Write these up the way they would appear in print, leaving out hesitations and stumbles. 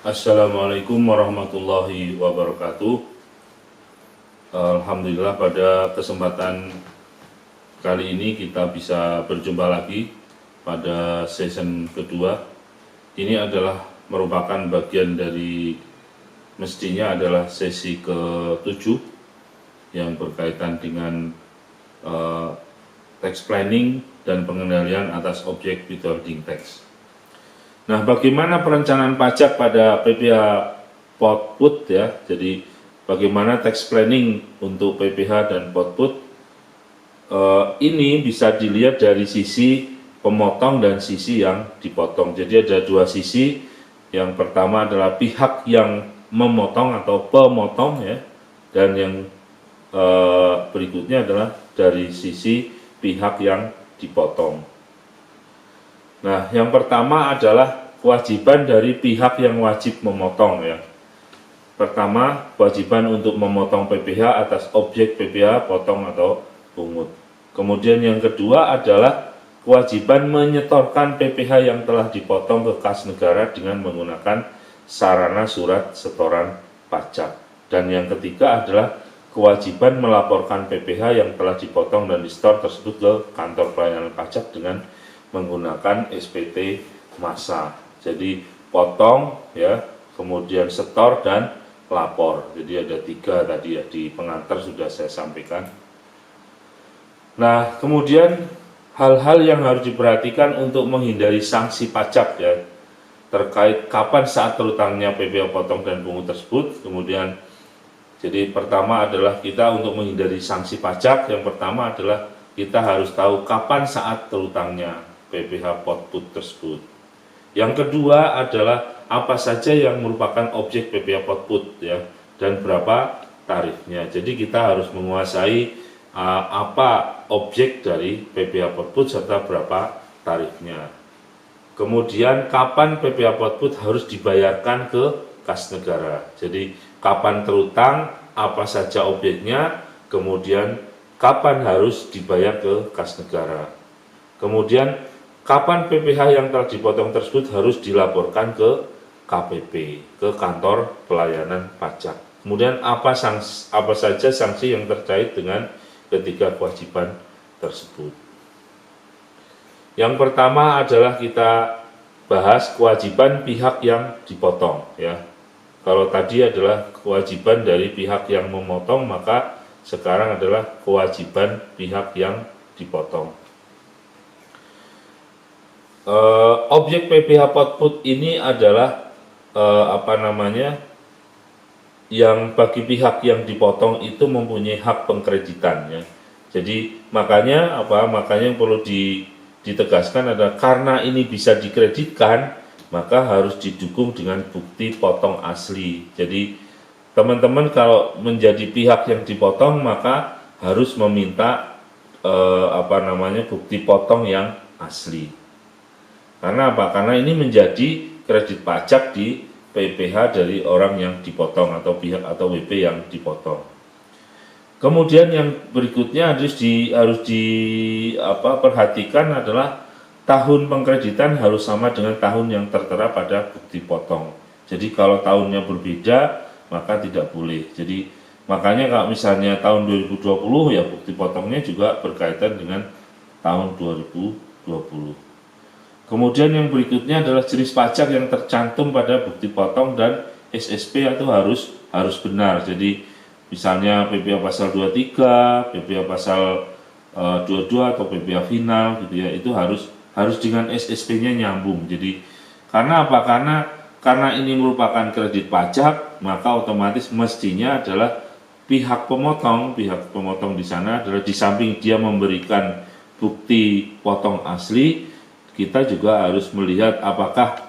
Assalamualaikum warahmatullahi wabarakatuh. Alhamdulillah pada kesempatan kali ini kita bisa berjumpa lagi pada season kedua. Ini adalah merupakan bagian dari mestinya adalah sesi ke-7 yang berkaitan dengan text planning dan pengendalian atas objek withholding tax. Nah, bagaimana perencanaan pajak pada PPh Potput ya? Jadi, bagaimana tax planning untuk PPh dan Potput? Ini bisa dilihat dari sisi pemotong dan sisi yang dipotong. Jadi ada dua sisi. Yang pertama adalah pihak yang memotong atau pemotong ya, dan yang berikutnya adalah dari sisi pihak yang dipotong. Nah, yang pertama adalah kewajiban dari pihak yang wajib memotong ya. Pertama, kewajiban untuk memotong PPh atas objek PPh, potong atau pungut. Kemudian yang kedua adalah kewajiban menyetorkan PPh yang telah dipotong ke kas negara dengan menggunakan sarana surat setoran pajak. Dan yang ketiga adalah kewajiban melaporkan PPh yang telah dipotong dan disetor tersebut ke kantor pelayanan pajak dengan menggunakan SPT massa. Jadi potong ya, kemudian setor dan lapor. Jadi ada 3 tadi ya, di pengantar sudah saya sampaikan. Nah, kemudian hal-hal yang harus diperhatikan untuk menghindari sanksi pajak ya, terkait kapan saat terutangnya PPh potong dan pungut tersebut. Kemudian jadi pertama adalah kita untuk menghindari sanksi pajak, yang pertama adalah kita harus tahu kapan saat terutangnya PPh Potput tersebut. Yang kedua adalah apa saja yang merupakan objek PPh Potput ya, dan berapa tarifnya. Jadi kita harus menguasai apa objek dari PPh Potput serta berapa tarifnya. Kemudian kapan PPh Potput harus dibayarkan ke kas negara. Jadi kapan terutang, apa saja objeknya, kemudian kapan harus dibayar ke kas negara. Kemudian kapan PPh yang telah dipotong tersebut harus dilaporkan ke KPP, ke kantor pelayanan pajak. Kemudian apa saja sanksi yang terkait dengan ketiga kewajiban tersebut. Yang pertama adalah kita bahas kewajiban pihak yang dipotong ya. Kalau tadi adalah kewajiban dari pihak yang memotong, maka sekarang adalah kewajiban pihak yang dipotong. Objek PPh Potput ini adalah yang bagi pihak yang dipotong itu mempunyai hak pengkreditan ya. Jadi makanya yang perlu ditegaskan adalah karena ini bisa dikreditkan, maka harus didukung dengan bukti potong asli. Jadi teman-teman kalau menjadi pihak yang dipotong, maka harus meminta bukti potong yang asli. Karena apa? Karena ini menjadi kredit pajak di PPh dari orang yang dipotong atau pihak atau WP yang dipotong. Kemudian yang berikutnya harus perhatikan adalah tahun pengkreditan harus sama dengan tahun yang tertera pada bukti potong. Jadi kalau tahunnya berbeda, maka tidak boleh. Jadi makanya kalau misalnya tahun 2020 ya bukti potongnya juga berkaitan dengan tahun 2020. Kemudian yang berikutnya adalah jenis pajak yang tercantum pada bukti potong dan SSP itu harus benar. Jadi misalnya PPh pasal 23, PPh pasal 22 atau PPh final gitu ya, itu harus dengan SSP-nya nyambung. Jadi karena apa? Karena ini merupakan kredit pajak, maka otomatis mestinya adalah pihak pemotong di sana adalah di samping dia memberikan bukti potong asli, kita juga harus melihat apakah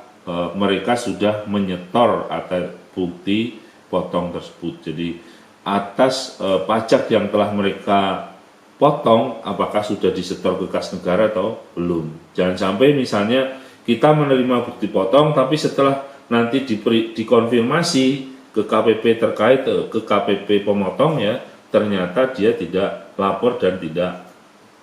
mereka sudah menyetor atas bukti potong tersebut. Jadi atas pajak yang telah mereka potong, apakah sudah disetor ke kas negara atau belum. Jangan sampai misalnya kita menerima bukti potong, tapi setelah nanti dikonfirmasi ke KPP terkait, ke KPP pemotong ya, ternyata dia tidak lapor dan tidak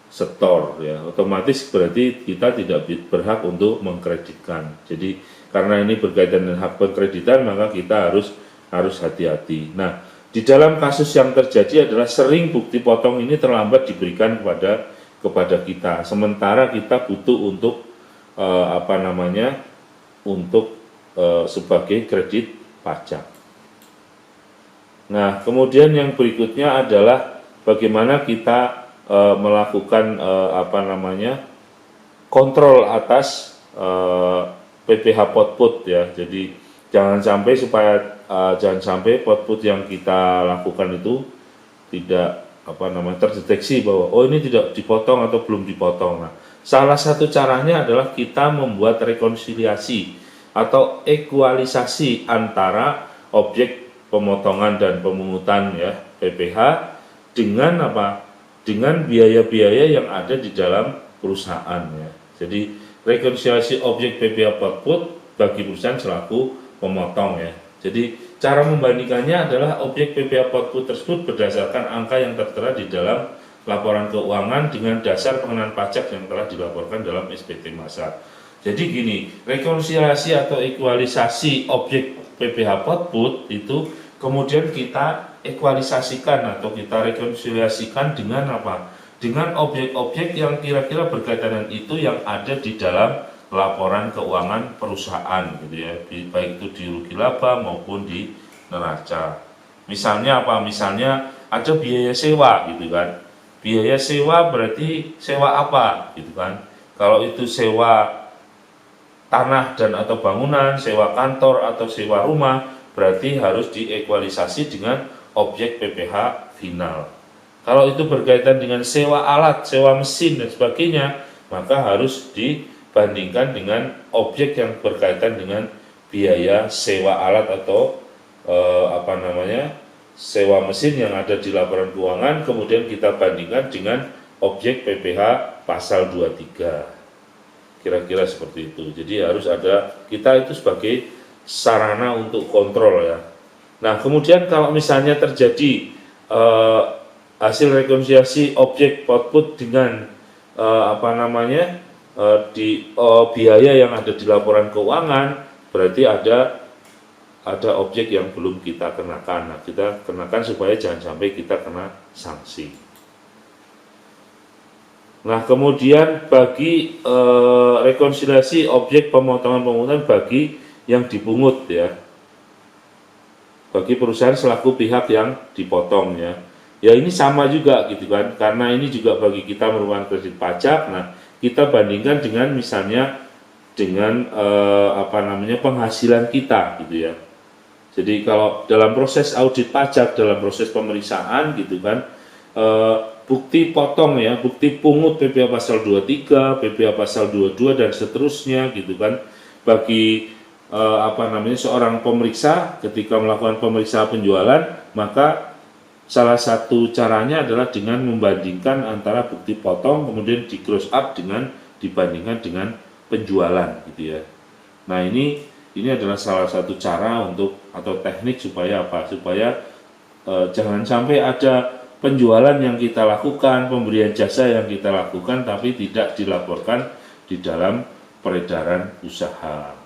setor ya, otomatis berarti kita tidak berhak untuk mengkreditkan. Jadi karena ini berkaitan dengan hak pengkreditan, maka kita harus hati-hati. Nah, di dalam kasus yang terjadi adalah sering bukti potong ini terlambat diberikan kepada kita, sementara kita butuh untuk sebagai kredit pajak. Nah, kemudian yang berikutnya adalah bagaimana kita melakukan kontrol atas PPh Potput ya. Jadi jangan sampai Potput yang kita lakukan itu tidak terdeteksi bahwa oh ini tidak dipotong atau belum dipotong. Nah, salah satu caranya adalah kita membuat rekonsiliasi atau ekualisasi antara objek pemotongan dan pemungutan ya PPh dengan dengan biaya-biaya yang ada di dalam perusahaan ya. Jadi rekonsiliasi objek PPh Potput bagi perusahaan selaku pemotong ya. Jadi cara membandingkannya adalah objek PPh Potput tersebut berdasarkan angka yang tertera di dalam laporan keuangan dengan dasar pengenaan pajak yang telah dilaporkan dalam SPT Masa. Jadi gini, rekonsiliasi atau ekualisasi objek PPh Potput itu kemudian kita ekualisasikan atau kita rekonsiliasikan dengan dengan objek-objek yang kira-kira berkaitan dengan itu yang ada di dalam laporan keuangan perusahaan gitu ya, baik itu di rugi laba maupun di neraca. Misalnya Misalnya ada biaya sewa gitu kan. Biaya sewa berarti sewa apa gitu kan. Kalau itu sewa tanah dan atau bangunan, sewa kantor atau sewa rumah, berarti harus diekualisasi dengan objek PPh final. Kalau itu berkaitan dengan sewa alat, sewa mesin dan sebagainya, maka harus dibandingkan dengan objek yang berkaitan dengan biaya sewa alat atau sewa mesin yang ada di laporan keuangan, kemudian kita bandingkan dengan objek PPh pasal 23. Kira-kira seperti itu. Jadi harus ada, kita itu sebagai sarana untuk kontrol ya. Nah, kemudian kalau misalnya terjadi hasil rekonsiliasi objek Potput dengan biaya yang ada di laporan keuangan, berarti ada objek yang belum kita kenakan. Nah, kita kenakan supaya jangan sampai kita kena sanksi. Nah, kemudian bagi rekonsiliasi objek pemotongan pemungutan bagi yang dipungut ya, bagi perusahaan selaku pihak yang dipotong ya. Ya ini sama juga gitu kan, karena ini juga bagi kita merupakan kredit pajak. Nah, kita bandingkan dengan misalnya dengan penghasilan kita gitu ya. Jadi kalau dalam proses audit pajak, dalam proses pemeriksaan gitu kan, bukti potong ya, bukti pungut PPh pasal 23, PPh pasal 22 dan seterusnya gitu kan. Bagi seorang pemeriksa ketika melakukan pemeriksaan penjualan, maka salah satu caranya adalah dengan membandingkan antara bukti potong kemudian di close up dibandingkan dengan penjualan gitu ya. Nah, ini adalah salah satu cara untuk atau teknik supaya jangan sampai ada penjualan yang kita lakukan, pemberian jasa yang kita lakukan tapi tidak dilaporkan di dalam peredaran usaha.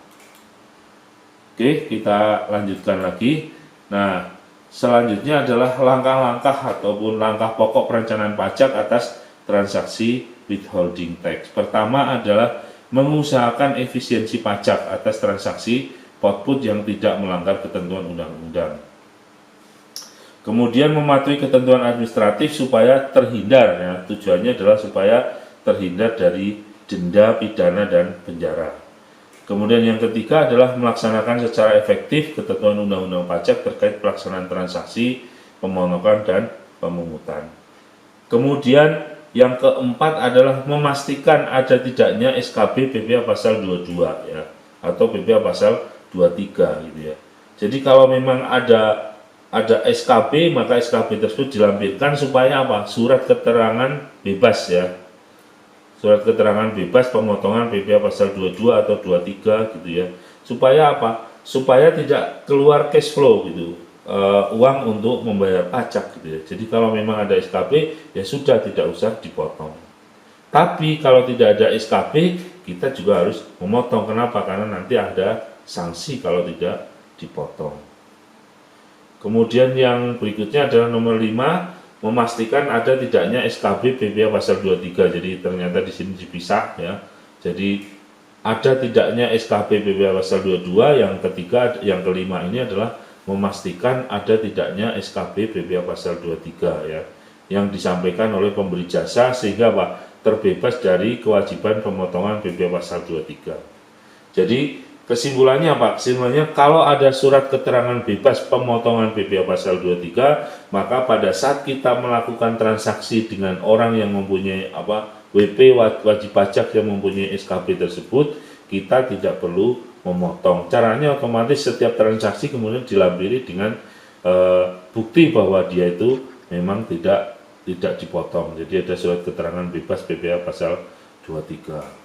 Oke, kita lanjutkan lagi. Nah, selanjutnya adalah langkah-langkah ataupun langkah pokok perencanaan pajak atas transaksi withholding tax. Pertama adalah mengusahakan efisiensi pajak atas transaksi Potput yang tidak melanggar ketentuan undang-undang. Kemudian mematuhi ketentuan administratif supaya terhindar ya, tujuannya adalah supaya terhindar dari denda, pidana dan penjara. Kemudian yang ketiga adalah melaksanakan secara efektif ketentuan undang-undang pajak terkait pelaksanaan transaksi, pemotongan dan pemungutan. Kemudian yang keempat adalah memastikan ada tidaknya SKB PPh pasal 22 ya, atau PPh pasal 23 gitu ya. Jadi kalau memang ada SKB, maka SKB tersebut dilampirkan supaya surat keterangan bebas ya, surat keterangan bebas pemotongan PPh pasal 22 atau 23 gitu ya, supaya supaya tidak keluar cash flow gitu, uang untuk membayar pajak gitu ya. Jadi kalau memang ada SKB ya sudah, tidak usah dipotong. Tapi kalau tidak ada SKB kita juga harus memotong. Kenapa? Karena nanti ada sanksi kalau tidak dipotong. Kemudian yang berikutnya adalah nomor 5, memastikan ada tidaknya SKB PPh pasal 23. Jadi ternyata di sini dipisah ya. Jadi ada tidaknya SKB PPh pasal 22, yang ketiga, yang kelima ini adalah memastikan ada tidaknya SKB PPh pasal 23 ya, yang disampaikan oleh pemberi jasa sehingga terbebas dari kewajiban pemotongan PPh pasal 23. Jadi kesimpulannya apa? Kesimpulannya kalau ada surat keterangan bebas pemotongan PPh pasal 23, maka pada saat kita melakukan transaksi dengan orang yang mempunyai WP wajib pajak yang mempunyai SKB tersebut, kita tidak perlu memotong. Caranya otomatis setiap transaksi kemudian dilampiri dengan bukti bahwa dia itu memang tidak dipotong. Jadi ada surat keterangan bebas PPh pasal 23.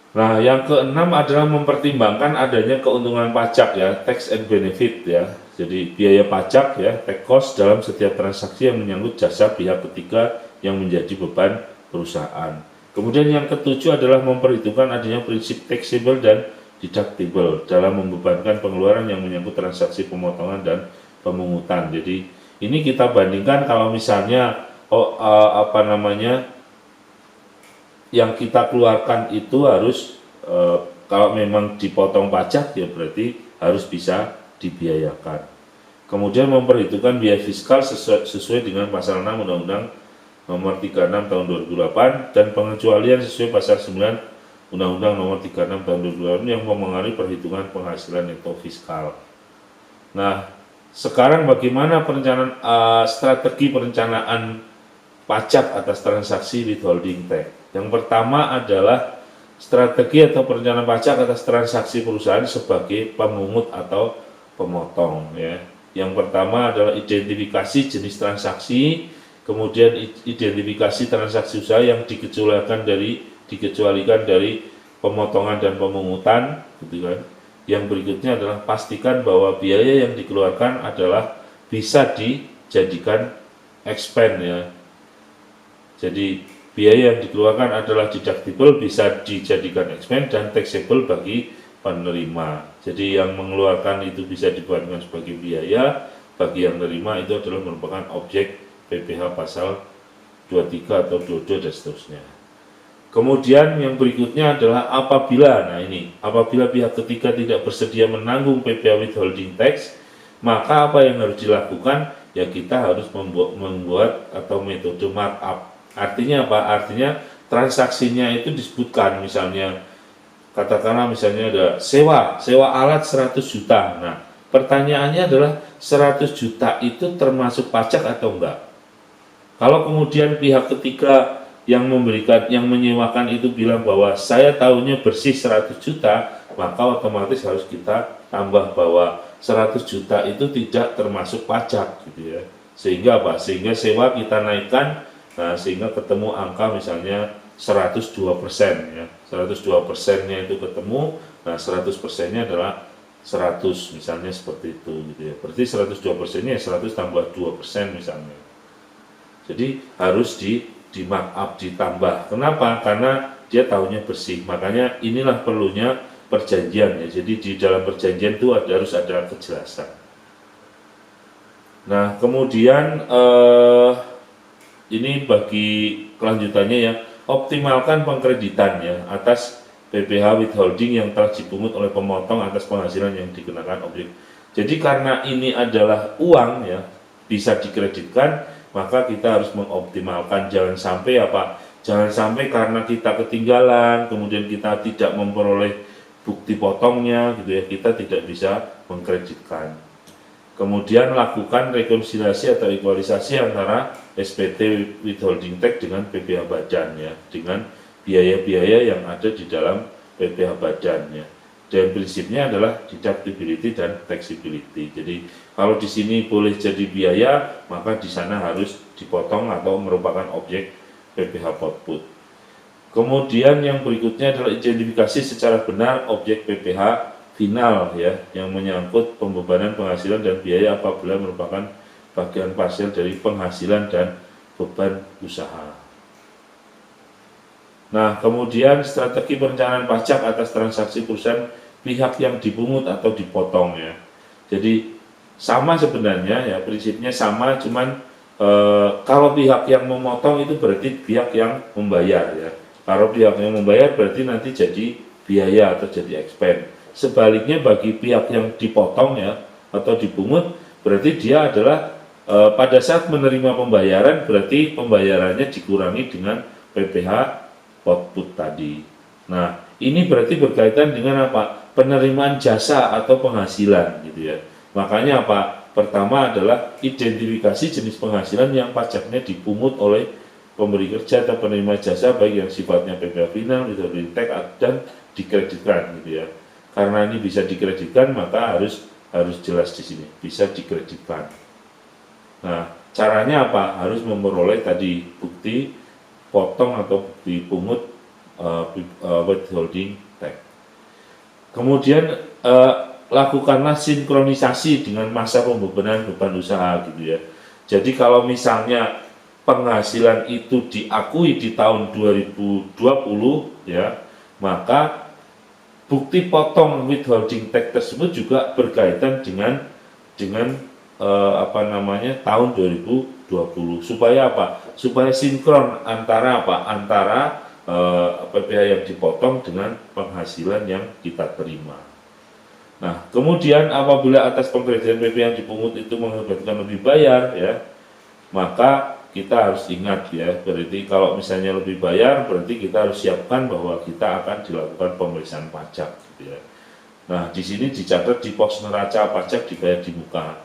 Nah, yang keenam adalah mempertimbangkan adanya keuntungan pajak ya, tax and benefit ya. Jadi biaya pajak ya, tax cost dalam setiap transaksi yang menyangkut jasa pihak ketiga yang menjadi beban perusahaan. Kemudian yang ketujuh adalah memperhitungkan adanya prinsip taxable dan deductible dalam membebankan pengeluaran yang menyangkut transaksi pemotongan dan pemungutan. Jadi ini kita bandingkan kalau misalnya yang kita keluarkan itu harus kalau memang dipotong pajak ya berarti harus bisa dibiayakan. Kemudian memperhitungkan biaya fiskal sesuai dengan pasal 6 Undang-Undang Nomor 36 Tahun 2008 dan pengecualian sesuai pasal 9 Undang-Undang Nomor 36 Tahun 2008 yang memengaruhi perhitungan penghasilan neto fiskal. Nah, sekarang bagaimana strategi perencanaan pajak atas transaksi withholding tax? Yang pertama adalah strategi atau perencanaan pajak atas transaksi perusahaan sebagai pemungut atau pemotong ya. Yang pertama adalah identifikasi jenis transaksi, kemudian identifikasi transaksi usaha yang dikecualikan dari pemotongan dan pemungutan gitu kan. Yang berikutnya adalah pastikan bahwa biaya yang dikeluarkan adalah bisa dijadikan expense ya. Jadi biaya yang dikeluarkan adalah deductible, bisa dijadikan expense dan taxable bagi penerima. Jadi yang mengeluarkan itu bisa dibuatkan sebagai biaya, bagi yang menerima itu adalah merupakan objek PPh pasal 23 atau 22 dan seterusnya. Kemudian yang berikutnya adalah apabila pihak ketiga tidak bersedia menanggung PPh withholding tax, maka apa yang harus dilakukan? Ya kita harus membuat atau metode markup. Artinya apa? Artinya transaksinya itu disebutkan, misalnya katakanlah misalnya ada sewa alat 100 juta. Nah, pertanyaannya adalah 100 juta itu termasuk pajak atau enggak? Kalau kemudian pihak ketiga yang menyewakan itu bilang bahwa saya tahunya bersih 100 juta, maka otomatis harus kita tambah bahwa 100 juta itu tidak termasuk pajak gitu ya. Sehingga apa? Sehingga sewa kita naikkan, nah sehingga ketemu angka misalnya 102% ya. 102%-nya itu ketemu, nah 100%-nya adalah 100 misalnya seperti itu gitu ya. Berarti 102%-nya 100 tambah 2% misalnya. Jadi harus di markup, ditambah. Kenapa? Karena dia tahunya bersih. Makanya inilah perlunya perjanjian ya. Jadi di dalam perjanjian itu harus ada kejelasan. Nah, kemudian ini bagi kelanjutannya ya, optimalkan pengkreditan ya atas PPh withholding yang telah dipungut oleh pemotong atas penghasilan yang dikenakan objek. Jadi karena ini adalah uang ya, bisa dikreditkan, maka kita harus mengoptimalkan. Jangan sampai karena kita ketinggalan, kemudian kita tidak memperoleh bukti potongnya gitu ya, kita tidak bisa mengkreditkan. Kemudian lakukan rekonsiliasi atau ekualisasi antara SPT withholding tax dengan PPh badan ya, dengan biaya-biaya yang ada di dalam PPh badan ya. Dan prinsipnya adalah deductibility dan taxability. Jadi kalau di sini boleh jadi biaya, maka di sana harus dipotong atau merupakan objek PPh output. Kemudian yang berikutnya adalah identifikasi secara benar objek PPh final ya, yang menyangkut pembebanan penghasilan dan biaya apabila merupakan bagian parsial dari penghasilan dan beban usaha. Nah, kemudian strategi perencanaan pajak atas transaksi perusahaan pihak yang dipungut atau dipotong ya. Jadi sama sebenarnya ya, prinsipnya sama, cuman kalau pihak yang memotong itu berarti pihak yang membayar ya. Kalau pihak yang membayar berarti nanti jadi biaya atau jadi expense. Sebaliknya bagi pihak yang dipotong ya atau dipungut berarti dia adalah pada saat menerima pembayaran berarti pembayarannya dikurangi dengan PPh output tadi. Nah, ini berarti berkaitan dengan apa? Penerimaan jasa atau penghasilan gitu ya. Makanya apa? Pertama adalah identifikasi jenis penghasilan yang pajaknya dipungut oleh pemberi kerja atau penerima jasa baik yang sifatnya PPh final, withholding tax dan dikreditkan gitu ya. Karena ini bisa dikreditkan maka harus jelas di sini, bisa dikreditkan. Nah, caranya apa? Harus memperoleh tadi bukti potong atau bukti pungut withholding tax. Kemudian lakukanlah sinkronisasi dengan masa pembebanan beban usaha gitu ya. Jadi kalau misalnya penghasilan itu diakui di tahun 2020 ya, maka bukti potong withholding tax tersebut juga berkaitan dengan tahun 2020 supaya apa? Supaya sinkron antara apa? Antara PPh yang dipotong dengan penghasilan yang kita terima. Nah, kemudian apabila atas pengkreditan PPh yang dipungut itu mengakibatkan lebih bayar ya, maka kita harus ingat ya, berarti kalau misalnya lebih bayar berarti kita harus siapkan bahwa kita akan dilakukan pemeriksaan pajak gitu ya. Nah, di sini dicatat di pos neraca pajak dibayar di muka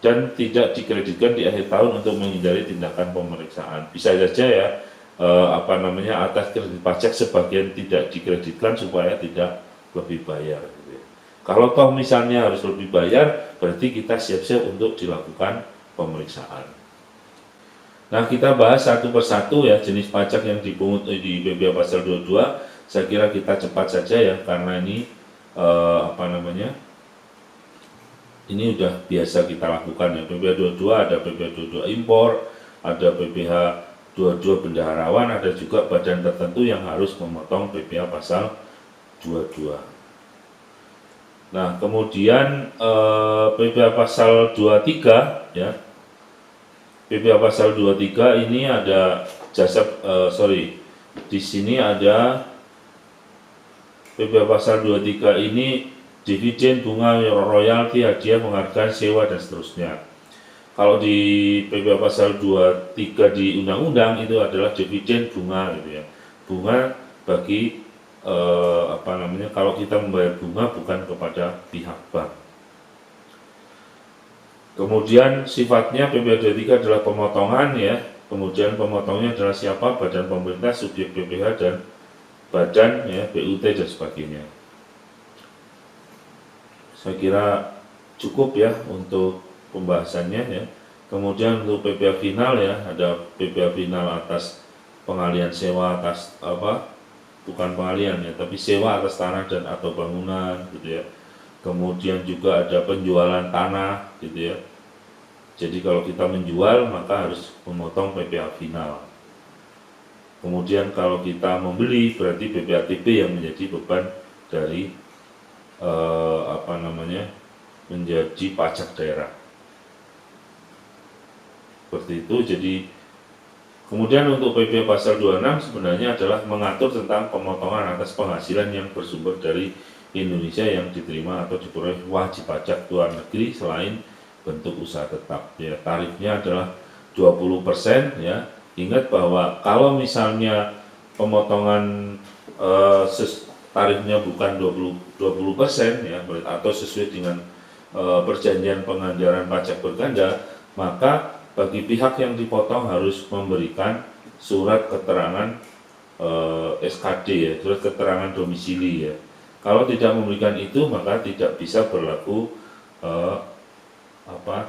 dan tidak dikreditkan di akhir tahun untuk menghindari tindakan pemeriksaan. Bisa saja ya atas kredit pajak sebagian tidak dikreditkan supaya tidak lebih bayar gitu ya. Kalau toh misalnya harus lebih bayar berarti kita siap-siap untuk dilakukan pemeriksaan. Nah, kita bahas satu persatu ya jenis pajak yang dipungut di PPh pasal 22. Saya kira kita cepat saja ya karena ini ini udah biasa kita lakukan ya. PPh 22 ada PPh 22 impor, ada PPh 22 bendaharawan, ada juga badan tertentu yang harus memotong PPh pasal 22. Nah, kemudian PPh pasal 23 ya. PPh pasal 23 ini ada jasa di sini ada PPh pasal 23 ini dividen, bunga, royalti, hadiah, penghargaan, sewa dan seterusnya. Kalau di PPh pasal 23 di undang-undang itu adalah dividen, bunga gitu ya. Bunga bagi kalau kita membayar bunga bukan kepada pihak bank. Kemudian sifatnya PPh 23 adalah pemotongan ya. Kemudian pemotongnya adalah siapa? Badan pemerintah, subjek PPh dan badan ya, BUT dan sebagainya. Saya kira cukup ya untuk pembahasannya ya. Kemudian untuk PPh final ya, ada PPh final atas pengalihan sewa atas bukan pengalihan ya, tapi sewa atas tanah dan atau bangunan gitu ya. Kemudian juga ada penjualan tanah gitu ya. Jadi kalau kita menjual maka harus memotong PPh final. Kemudian kalau kita membeli berarti PPh-TB yang menjadi beban dari menjadi pajak daerah. Seperti itu. Jadi kemudian untuk PPh pasal 26 sebenarnya adalah mengatur tentang pemotongan atas penghasilan yang bersumber dari Indonesia yang diterima atau diperoleh wajib pajak luar negeri selain bentuk usaha tetap. Ya, tarifnya adalah 20% ya. Ingat bahwa kalau misalnya pemotongan tarifnya bukan 20% ya, atau sesuai dengan perjanjian penganggaran pajak berganda, maka bagi pihak yang dipotong harus memberikan surat keterangan SKD ya, surat keterangan domisili ya. Kalau tidak memberikan itu maka tidak bisa berlaku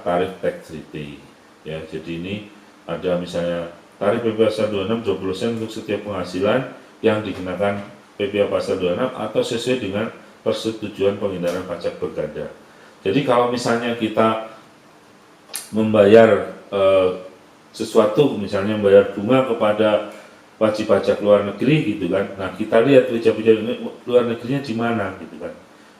tarif tax treaty ya. Jadi ini ada misalnya tarif PPh pasal 26 20% untuk setiap penghasilan yang dikenakan PPh pasal 26 atau sesuai dengan persetujuan penghindaran pajak berganda. Jadi kalau misalnya kita membayar sesuatu, misalnya membayar bunga kepada wajib pajak luar negeri gitu kan, nah kita lihat wajib pajak luar negerinya di mana gitu kan.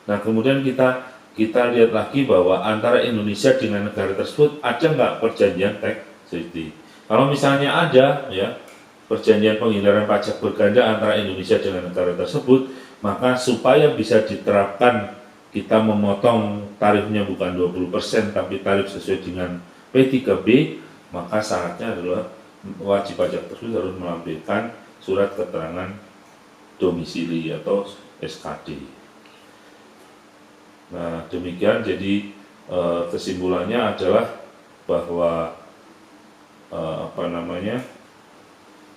Nah, kemudian kita lihat lagi bahwa antara Indonesia dengan negara tersebut ada nggak perjanjian tax treaty. Kalau misalnya ada, ya, perjanjian penghindaran pajak berganda antara Indonesia dengan negara tersebut, maka supaya bisa diterapkan kita memotong tarifnya bukan 20% tapi tarif sesuai dengan P3B, maka syaratnya adalah wajib pajak tersebut harus melampirkan surat keterangan domisili atau SKD. Nah, demikian, jadi kesimpulannya adalah bahwa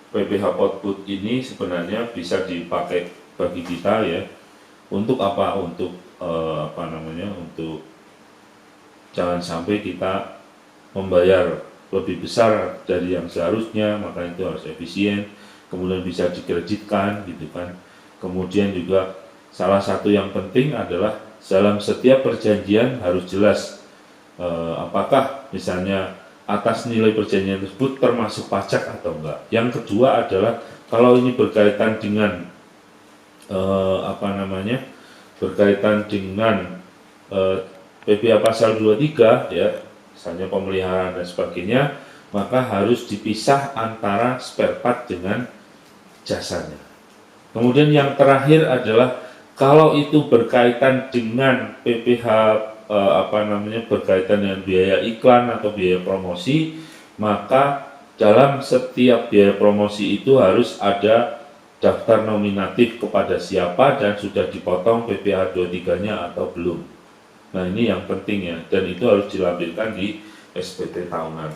PPh Output ini sebenarnya bisa dipakai bagi kita, ya, untuk apa? Untuk untuk jangan sampai kita membayar lebih besar dari yang seharusnya, maka itu harus efisien, kemudian bisa dikreditkan, gitu kan. Kemudian juga salah satu yang penting adalah dalam setiap perjanjian harus jelas apakah misalnya atas nilai perjanjian tersebut termasuk pajak atau enggak. Yang kedua adalah kalau ini berkaitan dengan berkaitan dengan PPh pasal 23, ya, misalnya pemeliharaan dan sebagainya, maka harus dipisah antara spare part dengan jasanya. Kemudian yang terakhir adalah kalau itu berkaitan dengan PPh berkaitan dengan biaya iklan atau biaya promosi, maka dalam setiap biaya promosi itu harus ada daftar nominatif kepada siapa dan sudah dipotong PPh 23-nya atau belum. Nah, ini yang penting, ya, dan itu harus dilampirkan di SPT tahunan.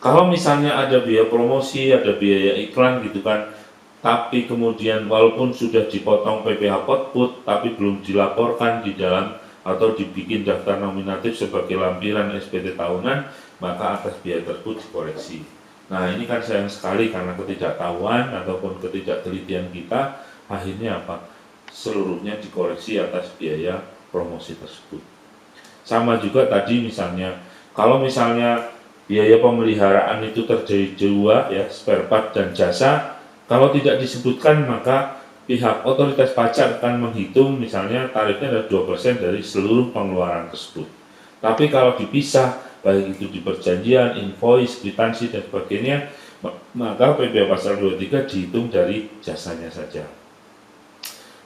Kalau misalnya ada biaya promosi, ada biaya iklan, gitu kan, tapi kemudian walaupun sudah dipotong PPh output tapi belum dilaporkan di dalam atau dibikin daftar nominatif sebagai lampiran SPT tahunan, maka atas biaya tersebut dikoreksi. Nah, ini kan sayang sekali karena ketidaktahuan ataupun ketidaktelitian kita, akhirnya apa? Seluruhnya dikoreksi atas biaya promosi tersebut. Sama juga tadi misalnya, kalau misalnya biaya pemeliharaan itu terjadi dua, ya, spare part dan jasa, kalau tidak disebutkan maka pihak otoritas pajak akan menghitung misalnya tarifnya adalah 2% dari seluruh pengeluaran tersebut. Tapi kalau dipisah, baik itu di perjanjian, invoice, kwitansi dan sebagainya, maka PPh pasal 23 dihitung dari jasanya saja.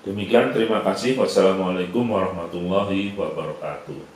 Demikian, terima kasih. Wassalamualaikum warahmatullahi wabarakatuh.